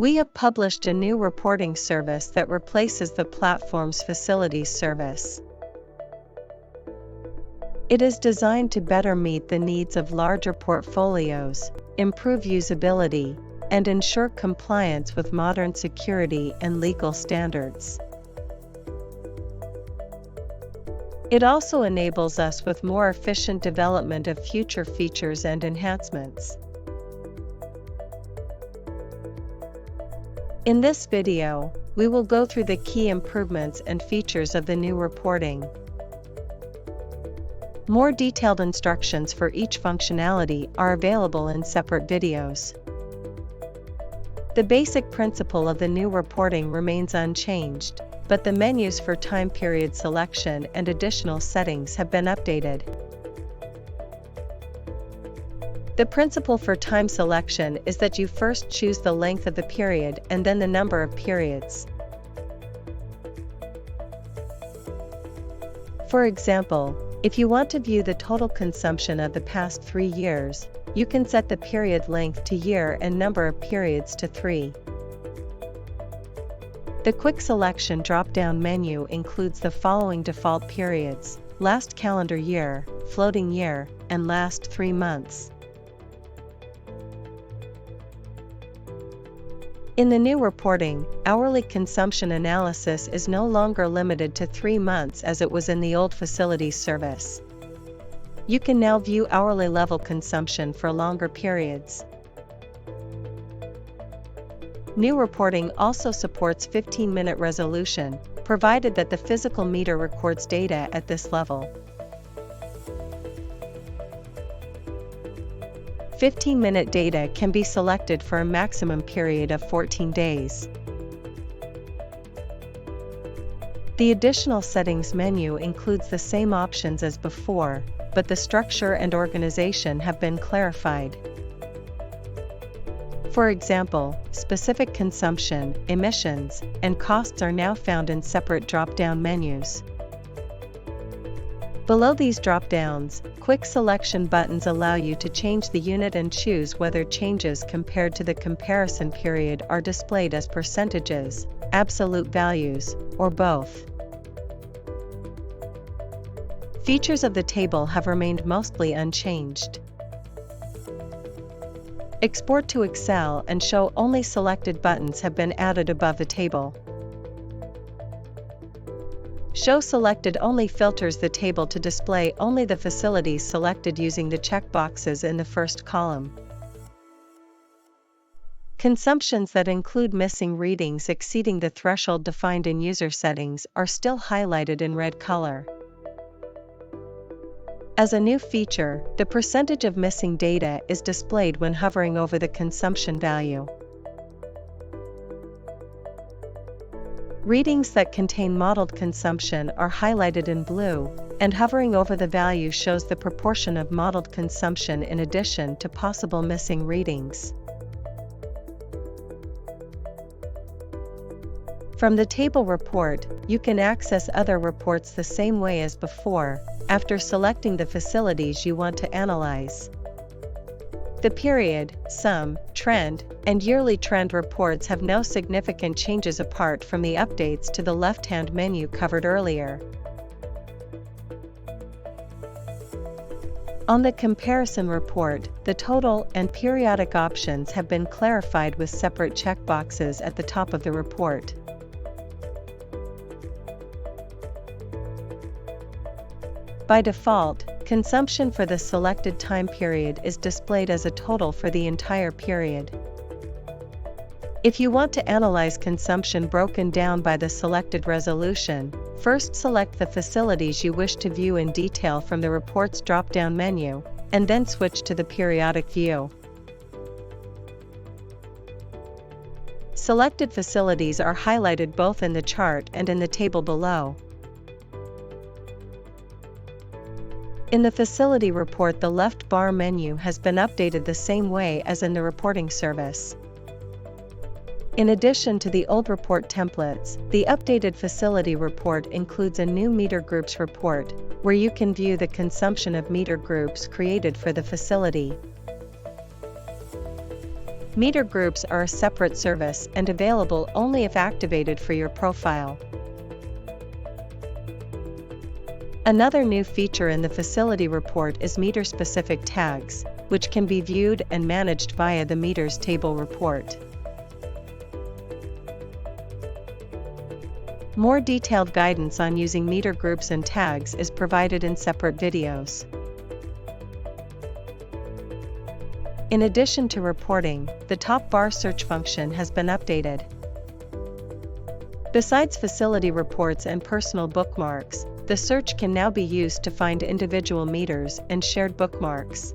We have published a new reporting service that replaces the platform's facilities service. It is designed to better meet the needs of larger portfolios, improve usability, and ensure compliance with modern security and legal standards. It also enables us with more efficient development of future features and enhancements. In this video, we will go through the key improvements and features of the new reporting. More detailed instructions for each functionality are available in separate videos. The basic principle of the new reporting remains unchanged, but the menus for time period selection and additional settings have been updated. The principle for time selection is that you first choose the length of the period and then the number of periods. For example, if you want to view the total consumption of the past 3 years, you can set the period length to year and number of periods to 3. The Quick Selection drop-down menu includes the following default periods: last calendar year, floating year, and last 3 months. In the new reporting, hourly consumption analysis is no longer limited to 3 months as it was in the old facilities service. You can now view hourly level consumption for longer periods. New reporting also supports 15-minute resolution, provided that the physical meter records data at this level. 15-minute data can be selected for a maximum period of 14 days. The additional settings menu includes the same options as before, but the structure and organization have been clarified. For example, specific consumption, emissions, and costs are now found in separate drop-down menus. Below these drop-downs, quick selection buttons allow you to change the unit and choose whether changes compared to the comparison period are displayed as percentages, absolute values, or both. Features of the table have remained mostly unchanged. Export to Excel and show only selected buttons have been added above the table. Show selected only filters the table to display only the facilities selected using the checkboxes in the first column. Consumptions that include missing readings exceeding the threshold defined in user settings are still highlighted in red color. As a new feature, the percentage of missing data is displayed when hovering over the consumption value. Readings that contain modeled consumption are highlighted in blue, and hovering over the value shows the proportion of modeled consumption in addition to possible missing readings. From the table report, you can access other reports the same way as before, after selecting the facilities you want to analyze. The period, sum, trend, and yearly trend reports have no significant changes apart from the updates to the left-hand menu covered earlier. On the comparison report, the total and periodic options have been clarified with separate checkboxes at the top of the report. By default, consumption for the selected time period is displayed as a total for the entire period. If you want to analyze consumption broken down by the selected resolution, first select the facilities you wish to view in detail from the report's drop-down menu, and then switch to the periodic view. Selected facilities are highlighted both in the chart and in the table below. In the facility report, the left bar menu has been updated the same way as in the reporting service. In addition to the old report templates, the updated facility report includes a new meter groups report, where you can view the consumption of meter groups created for the facility. Meter groups are a separate service and available only if activated for your profile. Another new feature in the facility report is meter-specific tags, which can be viewed and managed via the meters table report. More detailed guidance on using meter groups and tags is provided in separate videos. In addition to reporting, the top bar search function has been updated. Besides facility reports and personal bookmarks, the search can now be used to find individual meters and shared bookmarks.